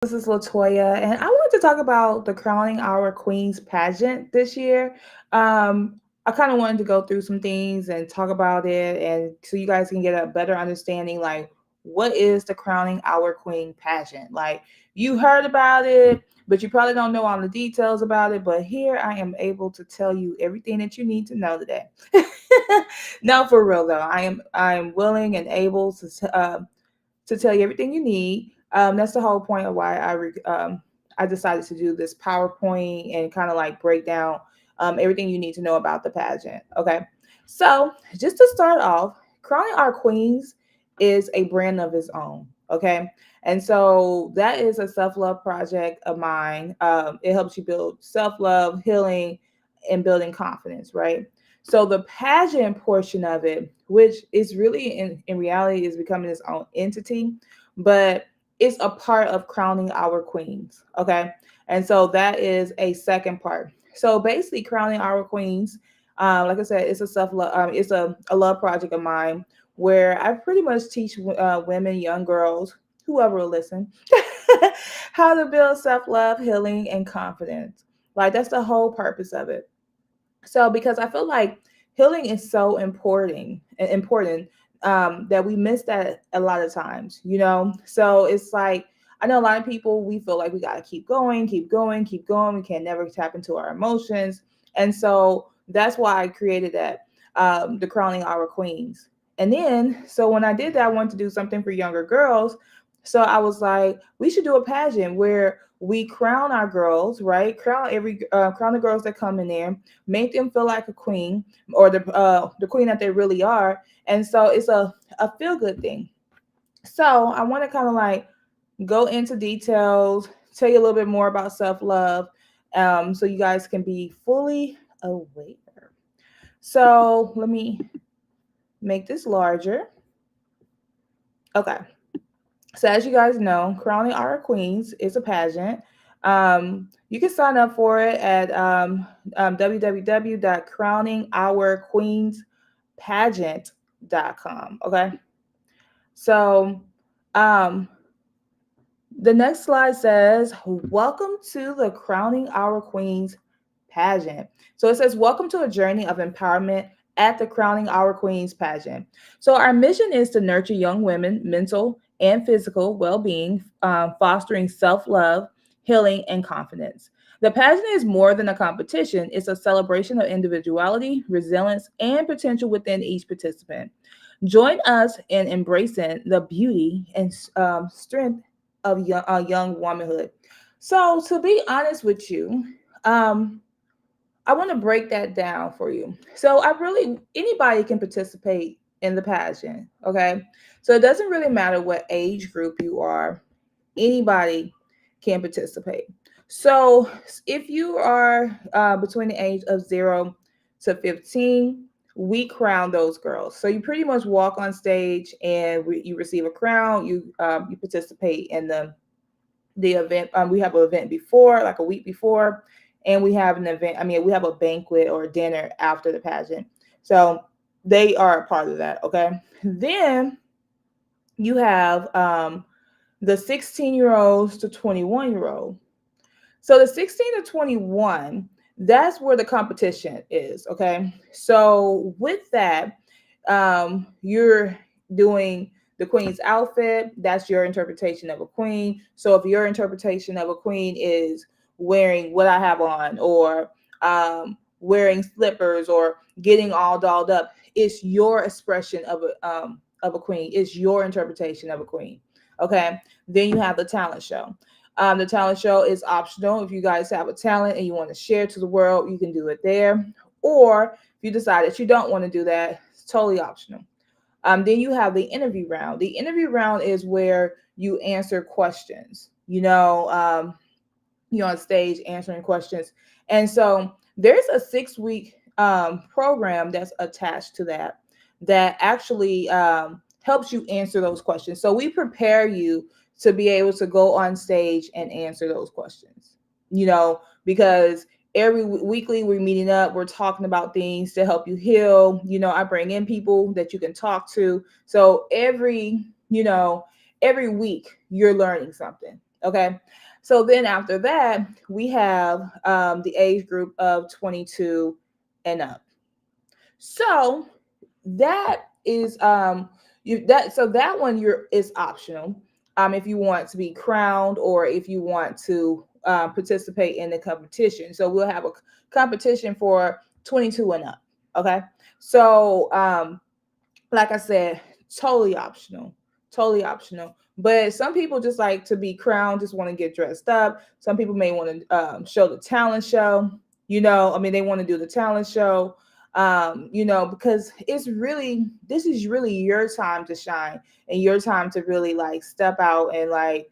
This is Latoya, and I wanted to talk about the Crowning Our Queens pageant this year. I kind of wanted to go through some things and talk about it, and so you guys can get a better understanding, like what is the Crowning Our Queen pageant? Like you heard about it, but you probably don't know all the details about it. But here I am able to tell you everything that you need to know today. No, for real though, I am willing and able to tell you everything you need. That's the whole point of why I decided to do this PowerPoint and kind of like break down everything you need to know about the pageant. Okay, so just to start off, Crowning Our Queens is a brand of its own. Okay, and so that is a self love project of mine. It helps you build self love, healing, and building confidence. Right. So the pageant portion of it, which is really in reality is becoming its own entity, but it's a part of crowning our queens. Okay. And so that is a second part. So basically crowning our queens, like I said, it's a self love, it's a love project of mine where I pretty much teach women, young girls, whoever will listen, how to build self love, healing, and confidence. Like that's the whole purpose of it. So because I feel like healing is so important that we miss that a lot of times, you know. So it's like I know a lot of people we feel like we gotta keep going, keep going, keep going. We can never tap into our emotions, and so that's why I created that the crowning our queens. And then so when I did that, I wanted to do something for younger girls. So I was like, we should do a pageant where we crown our girls, right? Crown the girls that come in there, make them feel like a queen or the queen that they really are. And so it's a feel good thing. So I want to kind of like go into details, tell you a little bit more about self love, so you guys can be fully aware. So let me make this larger. Okay. So as you guys know, Crowning Our Queens is a pageant. You can sign up for it at www.crowningourqueenspageant.com. Okay. So um, the next slide says, welcome to the Crowning Our Queens pageant. So it says, welcome to a journey of empowerment at the Crowning Our Queens pageant. So our mission is to nurture young women, mental and physical well being, fostering self love, healing, and confidence. The pageant is more than a competition, it's a celebration of individuality, resilience, and potential within each participant. Join us in embracing the beauty and strength of young womanhood. So, to be honest with you, um, I want to break that down for you. So, I really, anybody can participate in the pageant, okay? So, it doesn't really matter what age group you are, anybody can participate. So, if you are between the age of 0 to 15, we crown those girls. So you pretty much walk on stage and you receive a crown. You participate in the event. We have an event before, like a week before, and we have an event. I mean, we have a banquet or a dinner after the pageant. So they are a part of that. Okay. Then you have the 16-year-olds to 21-year-old. So the 16 to 21, that's where the competition is. Okay. So with that, you're doing the queen's outfit. That's your interpretation of a queen. So if your interpretation of a queen is wearing what I have on, or wearing slippers, or getting all dolled up, it's your expression of a queen. It's your interpretation of a queen. Okay. Then you have the talent show. The talent show is optional. If you guys have a talent and you want to share to the world, you can do it there. Or if you decide that you don't want to do that, it's totally optional. Then you have the interview round. The interview round is where you answer questions. You're on stage answering questions. And so there's a 6 week program that's attached to that actually helps you answer those questions. So we prepare you to be able to go on stage and answer those questions, because every weekly we're meeting up, we're talking about things to help you heal. I bring in people that you can talk to. So every week you're learning something. Okay. So then after that, we have the age group of 22 and up. So that is you that so that one you're is optional if you want to be crowned or if you want to participate in the competition. So we'll have a competition for 22 and up. Okay. So like I said, totally optional, totally optional. But some people just like to be crowned, just want to get dressed up. Some people may want to show the talent show. I mean, they want to do the talent show. Because this is really your time to shine and your time to really like step out and like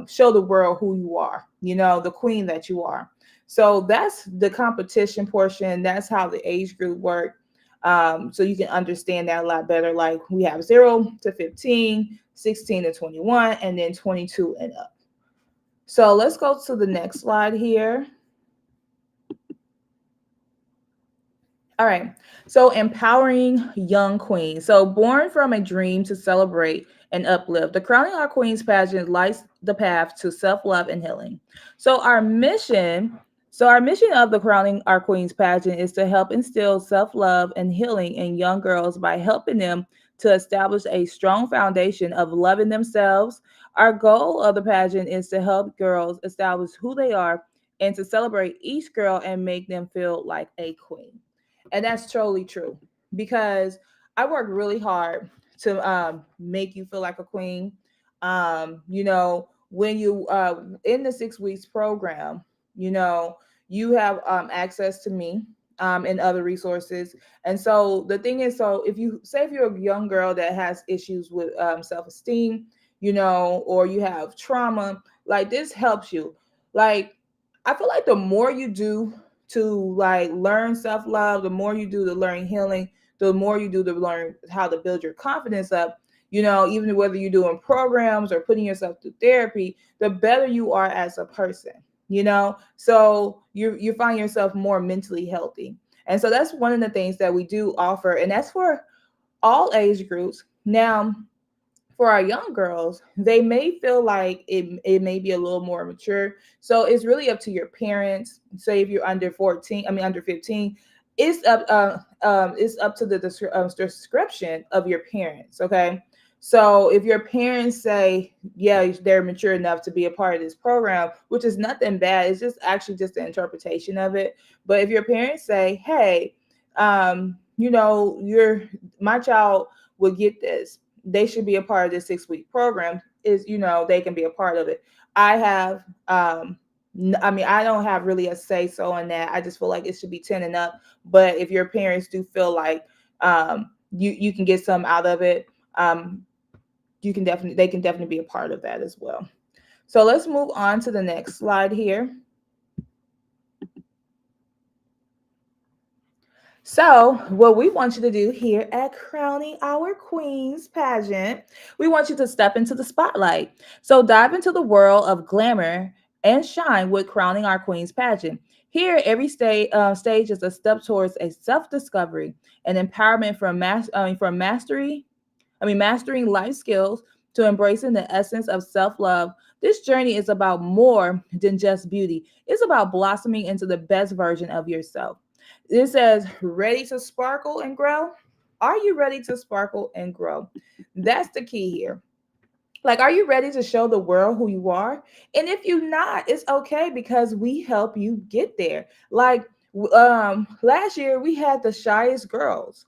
show the world who you are. The queen that you are. So that's the competition portion. That's how the age group work, so you can understand that a lot better. Like we have 0 to 15, 16 to 21, and then 22 and up. So let's go to the next slide here. All right. So empowering young queens. So born from a dream to celebrate and uplift, the Crowning Our Queens pageant lights the path to self-love and healing. So our mission of the Crowning Our Queens pageant is to help instill self-love and healing in young girls by helping them to establish a strong foundation of loving themselves. Our goal of the pageant is to help girls establish who they are and to celebrate each girl and make them feel like a queen. And that's totally true because I work really hard to make you feel like a queen. When you in the 6 weeks program, you know, you have access to me and other resources. And so the thing is, so if you're a young girl that has issues with self-esteem, or you have trauma, like this helps you. Like I feel like the more you do to like learn self-love, the more you do to learn healing, the more you do to learn how to build your confidence up, even whether you're doing programs or putting yourself through therapy, the better you are as a person, so you find yourself more mentally healthy. And so that's one of the things that we do offer, and that's for all age groups. Now, for our young girls, they may feel like it may be a little more mature. So it's really up to your parents. Say if you're under 14, I mean under 15, it's up to the description of your parents. Okay. So if your parents say, yeah, they're mature enough to be a part of this program, which is nothing bad, it's just actually just the interpretation of it. But if your parents say, hey, you're my child will get this, they should be a part of this 6 week program, is they can be a part of it. I have I mean, I don't have really a say so on that. I just feel like it should be 10 and up. But if your parents do feel like you can get some out of it, they can definitely be a part of that as well. So let's move on to the next slide here. So, what we want you to do here at Crowning Our Queens pageant, we want you to step into the spotlight. So, dive into the world of glamour and shine with Crowning Our Queens pageant. Here, every stage is a step towards a self-discovery and empowerment from mastering life skills to embracing the essence of self-love. This journey is about more than just beauty. It's about blossoming into the best version of yourself. It says, ready to sparkle and grow. Are you ready to sparkle and grow? That's the key here. Like, are you ready to show the world who you are? And if you're not, it's okay because we help you get there. Like, last year we had the shyest girls,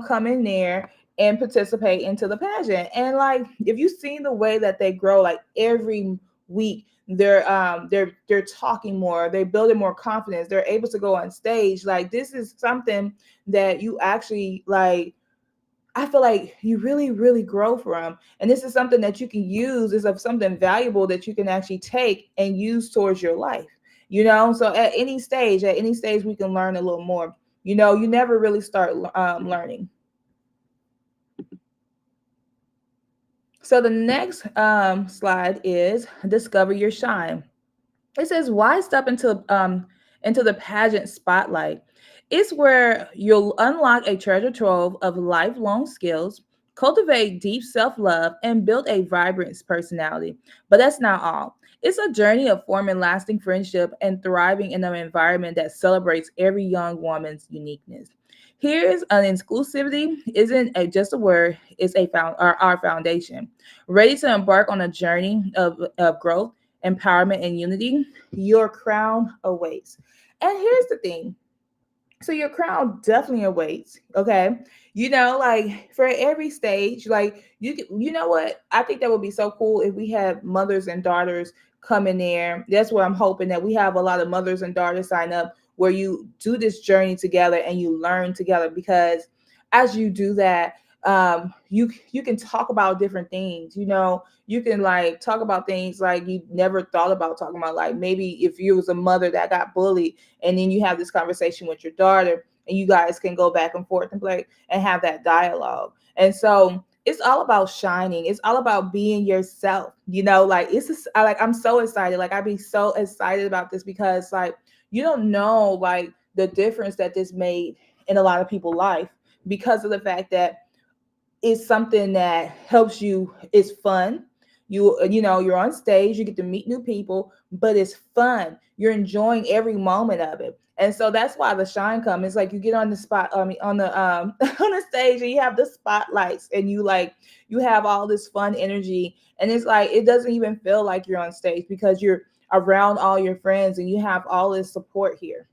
come in there and participate into the pageant. And like, if you've seen the way that they grow, like every week, they're talking more, they're building more confidence, they're able to go on stage. Like, this is something that you actually like, I feel like you really, really grow from. And this is something that you can use, is of something valuable that you can actually take and use towards your life. So at any stage, we can learn a little more. You never really start learning. So the next slide is discover your shine. It says, why step into the pageant spotlight? It's where you'll unlock a treasure trove of lifelong skills, cultivate deep self love, and build a vibrant personality. But that's not all. It's a journey of forming lasting friendship and thriving in an environment that celebrates every young woman's uniqueness. Here's an inclusivity isn't just a word, it's our foundation. Ready to embark on a journey of growth, empowerment, and unity? Your crown awaits. And here's the thing, so your crown definitely awaits, okay? Like for every stage, like you know what? I think that would be so cool if we had mothers and daughters come in there. That's what I'm hoping, that we have a lot of mothers and daughters sign up where you do this journey together and you learn together, because as you do that, you can talk about different things. You can like talk about things like you never thought about talking about, like maybe if you was a mother that got bullied, and then you have this conversation with your daughter, and you guys can go back and forth and play and have that dialogue. And so it's all about shining, it's all about being yourself. Like it's just, I'm so excited, like I'd be so excited about this, because like you don't know like the difference that this made in a lot of people's life, because of the fact that it's something that helps you. It's fun. You're on stage, you get to meet new people, but it's fun. You're enjoying every moment of it. And so that's why the shine comes. It's like you get on the spot, I mean on the on the stage, and you have the spotlights, and you have all this fun energy, and it's like it doesn't even feel like you're on stage, because you're around all your friends and you have all this support here.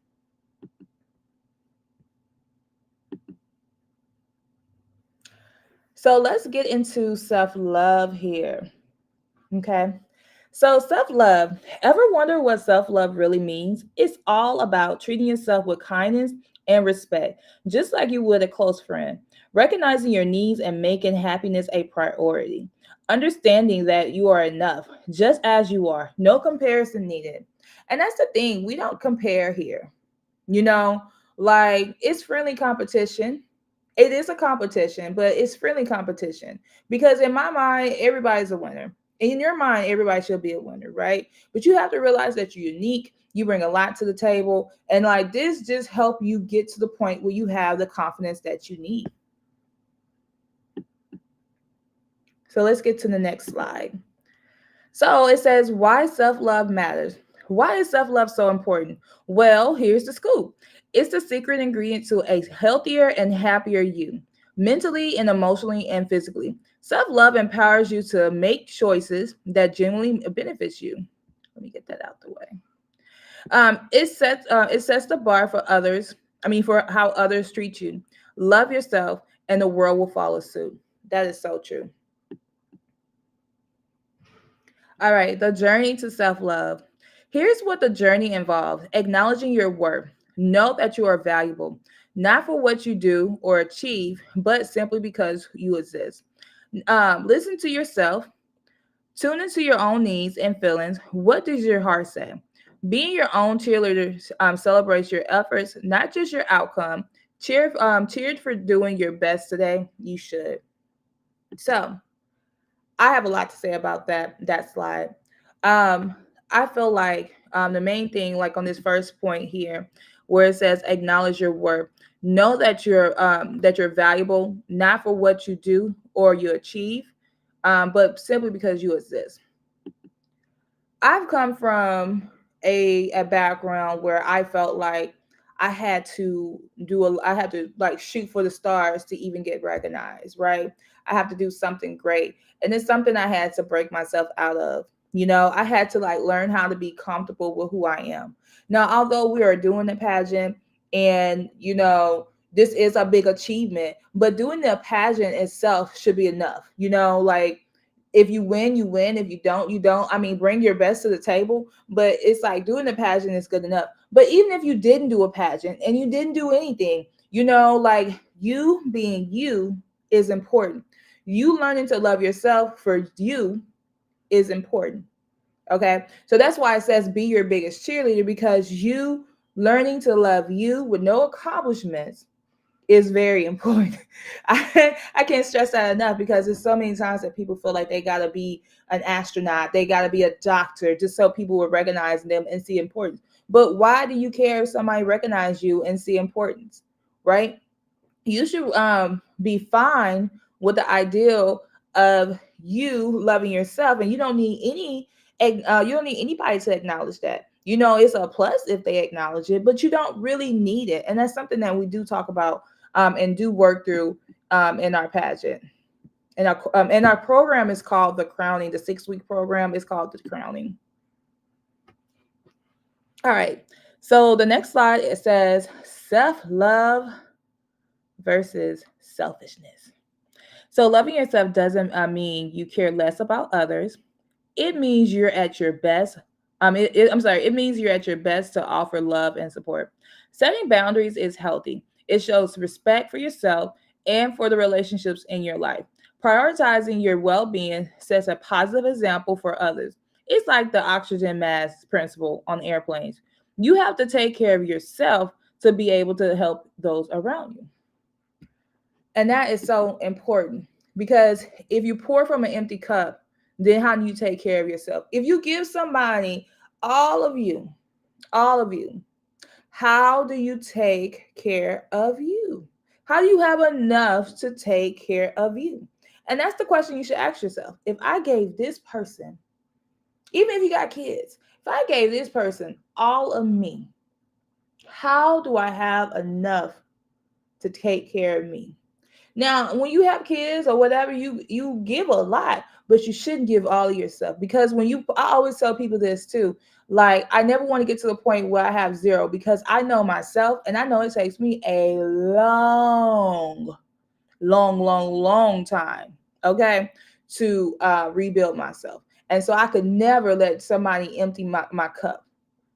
So let's get into self-love here. Okay. So, self love. Ever wonder what self love really means? It's all about treating yourself with kindness and respect, just like you would a close friend. Recognizing your needs and making happiness a priority. Understanding that you are enough, just as you are. No comparison needed. And that's the thing, we don't compare here. You know, like it's friendly competition. It is a competition, but it's friendly competition, because in my mind, everybody's a winner. In your mind, everybody should be a winner, right? But you have to realize that you're unique. You bring a lot to the table, and like this just help you get to the point where you have the confidence that you need. So let's get to the next slide. So it says why self love matters. Why is self love so important? Well, here's the scoop, it's the secret ingredient to a healthier and happier you, mentally and emotionally and physically. Self love empowers you to make choices that genuinely benefits you. Let me get that out the way. It sets the bar for others. I mean, for how others treat you. Love yourself, and the world will follow suit. That is so true. All right, the journey to self love. Here's what the journey involves: acknowledging your worth. Know that you are valuable, not for what you do or achieve, but simply because you exist. Listen to yourself, tune into your own needs and feelings. What does your heart say? Being your own cheerleader celebrates your efforts, not just your outcome. Cheered for doing your best today. You should. So, I have a lot to say about that slide. Um, I feel like the main thing, like on this first point here, where it says acknowledge your worth, know that you're valuable, not for what you do or you achieve, but simply because you exist. I've come from a background where I felt like I had to like shoot for the stars to even get recognized, right? I have to do something great. And it's something I had to break myself out of. I had to like learn how to be comfortable with who I am. Now, although we are doing the pageant, and this is a big achievement, but doing the pageant itself should be enough. Like if you win, you win. If you don't, you don't. I mean, bring your best to the table, but it's like doing the pageant is good enough. But even if you didn't do a pageant and you didn't do anything, like you being you is important. You learning to love yourself for you is important. Okay. So that's why it says be your biggest cheerleader, because you learning to love you with no accomplishments is very important. I can't stress that enough, because there's so many times that people feel like they gotta be an astronaut, they gotta be a doctor just so people will recognize them and see importance. But why do you care if somebody recognize you and see importance, right? You should be fine with the ideal of you loving yourself, and you don't need you don't need anybody to acknowledge that. It's a plus if they acknowledge it, but you don't really need it, and that's something that we do talk about and do work through in our pageant. And our program is called the Crowning. The 6-week program is called the Crowning. All right. So the next slide, it says self love versus selfishness. So loving yourself doesn't mean you care less about others. It means you're at your best. I'm sorry. It means you're at your best to offer love and support. Setting boundaries is healthy. It shows respect for yourself and for the relationships in your life. Prioritizing your well-being sets a positive example for others. It's like the oxygen mask principle on airplanes. You have to take care of yourself to be able to help those around you. And that is so important, because if you pour from an empty cup, then how do you take care of yourself? If you give somebody all of you, all of you, how do you take care of you? How do you have enough to take care of you? And that's the question you should ask yourself. If I gave this person, even if you got kids, if I gave this person all of me, how do I have enough to take care of me? Now, when you have kids or whatever, you give a lot, but you shouldn't give all of yourself, because I always tell people this too. Like, I never want to get to the point where I have zero, because I know myself, and I know it takes me a long, long, long, long time, okay, to rebuild myself. And so I could never let somebody empty my cup.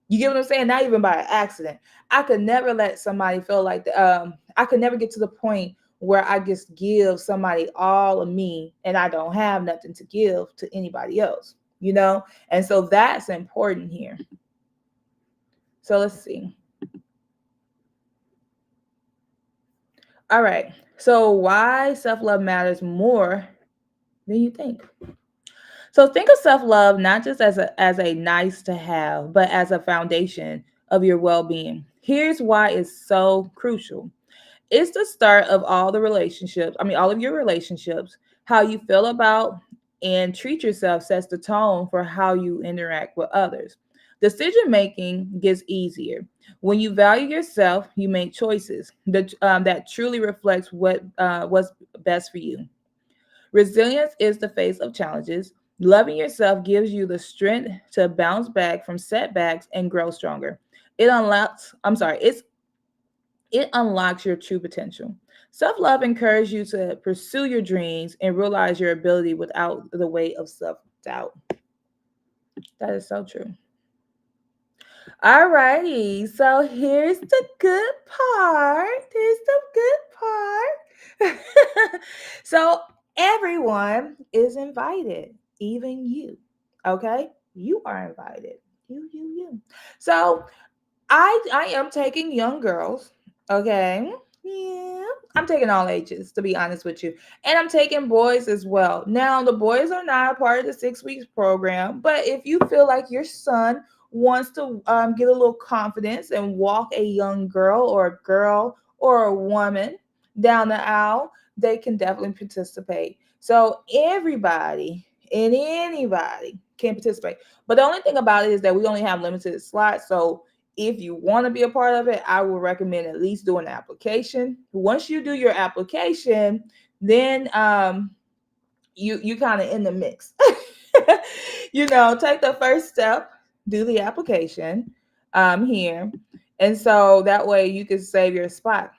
You get what I'm saying? Not even by accident. I could never let somebody feel like I could never get to the point where I just give somebody all of me and I don't have nothing to give to anybody else. And so that's important here. So let's see. All right. So why self-love matters more than you think. So think of self-love not just as a nice to have, but as a foundation of your well-being. Here's why it's so crucial. It's the start of all of your relationships. How you feel about and treat yourself sets the tone for how you interact with others. Decision making gets easier. When you value yourself, you make choices that truly reflects what's best for you. Resilience is the face of challenges. Loving yourself gives you the strength to bounce back from setbacks and grow stronger. It unlocks your true potential. Self love encourages you to pursue your dreams and realize your ability without the weight of self doubt. That is so true. All righty. So here's the good part. Here's the good part. So everyone is invited, even you. Okay? You are invited. You. So I am taking young girls. Okay. Yeah. I'm taking all ages, to be honest with you. And I'm taking boys as well. Now, the boys are not a part of the 6 weeks program, but if you feel like your son wants to get a little confidence and walk a young girl or a woman down the aisle, they can definitely participate. So everybody and anybody can participate. But the only thing about it is that we only have limited slots. So if you want to be a part of it, I would recommend at least doing an application. Once you do your application, then you kind of in the mix. Take the first step, do the application here. And so that way you can save your spot.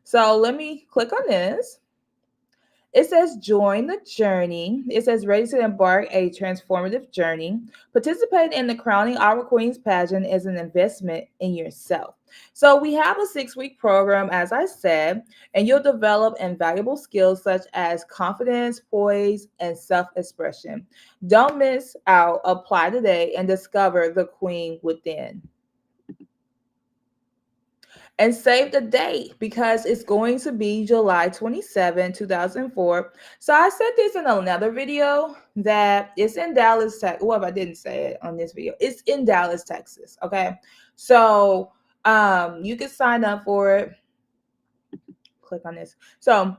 So let me click on this. It says join the journey. It says ready to embark a transformative journey. Participate in the Crowning Our Queens pageant is an investment in yourself. So we have a 6-week program, as I said, and you'll develop invaluable skills such as confidence, poise, and self-expression. Don't miss out. Apply today and discover the queen within. And save the date, because it's going to be July 27, 2004. So I said this in another video that it's in Dallas, Texas. Well, if I didn't say it on this video, it's in Dallas, Texas. Okay. So you can sign up for it. Click on this. So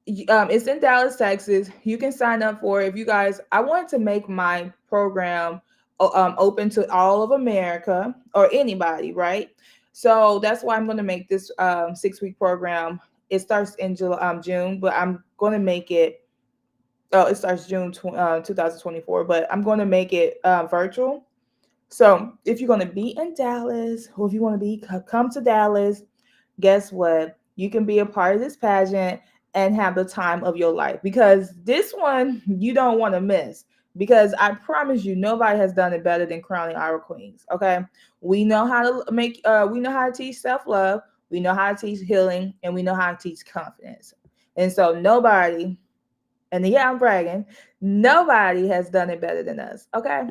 It's in Dallas, Texas. You can sign up for it. If you guys, I wanted to make my program open to all of America or anybody, right? So that's why I'm going to make this 6 week program. It starts in June, but I'm going to make it. Oh, it starts June 2024, but I'm going to make it virtual. So if you're going to be in Dallas, or if you want to come to Dallas, guess what? You can be a part of this pageant and have the time of your life, because this one you don't want to miss, because I promise you nobody has done it better than crowning our queens. Okay, we know how to we know how to teach self-love, we know how to teach healing, and we know how to teach confidence. And so nobody, and yeah, I'm bragging, nobody has done it better than us. Okay,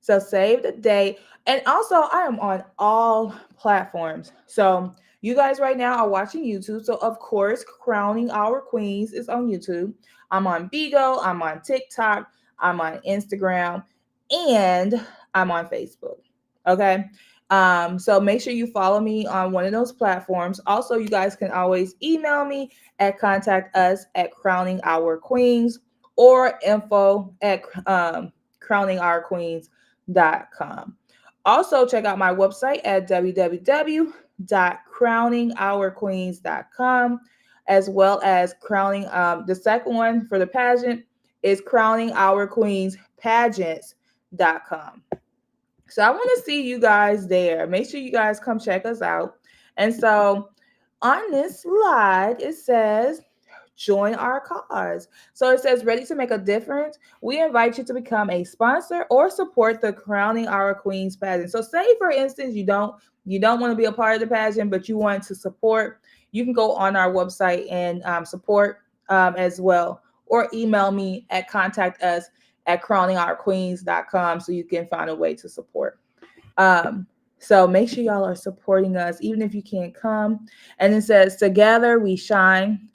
so save the date. And also, I am on all platforms. So you guys right now are watching YouTube. So of course, Crowning Our Queens is on YouTube. I'm on Bigo, I'm on TikTok, I'm on Instagram, and I'm on Facebook. Okay. So make sure you follow me on one of those platforms. Also, you guys can always email me at contact us at crowning our queens, or info at crowningourqueens.com. Also, check out my website at www.crowningourqueens.com, as well as crowning. The second one for the pageant is crowningourqueenspageants.com. So I want to see you guys there. Make sure you guys come check us out. And so on this slide, it says join our cause. So it says ready to make a difference. We invite you to become a sponsor or support the Crowning Our Queens pageant. So say for instance you don't want to be a part of the pageant, but you want to support, you can go on our website and support as well, or email me at contact us at crowningourqueens.com so you can find a way to support. Um, so make sure y'all are supporting us, even if you can't come. And it says, together we shine.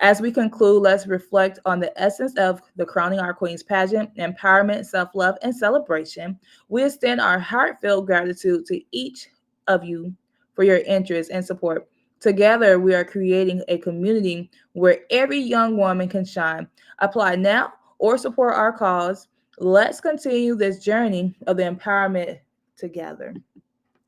As we conclude, let's reflect on the essence of the Crowning Our Queens pageant: empowerment, self love, and celebration. We extend our heartfelt gratitude to each of you for your interest and support. Together, we are creating a community where every young woman can shine. Apply now or support our cause. Let's continue this journey of the empowerment together.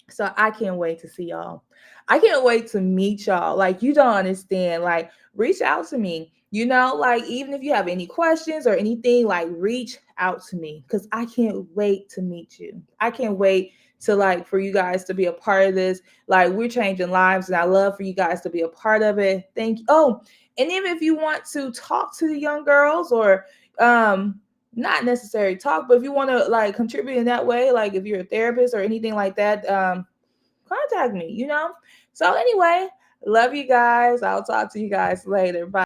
So I can't wait to see y'all. I can't wait to meet y'all. Like, you don't understand. Like, reach out to me. Like, even if you have any questions or anything, like, reach out to me, because I can't wait to meet you. I can't wait to, like, for you guys to be a part of this. Like, we're changing lives, and I love for you guys to be a part of it. Thank you. Oh, and even if you want to talk to the young girls, or not necessarily talk, but if you want to like contribute in that way, like if you're a therapist or anything like that, contact me. So anyway, love you guys. I'll talk to you guys later. Bye.